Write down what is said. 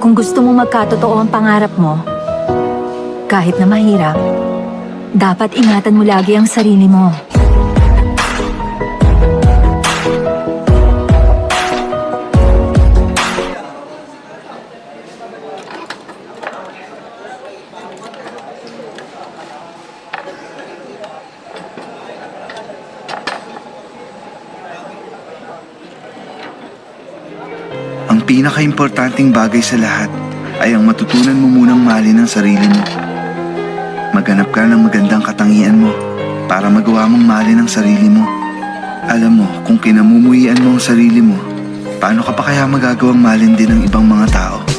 Kung gusto mo magkatotoo ang pangarap mo, kahit na mahirap, dapat ingatan mo lagi ang sarili mo. Ang pinaka-importanting bagay sa lahat ay ang matutunan mo munang mahalin ang sarili mo. Maghanap ka ng magandang katangian mo para magawa mong mahalin ang sarili mo. Alam mo, kung kinamumuhian mo ang sarili mo, paano ka pa kaya magagawang mahalin din ng ibang mga tao?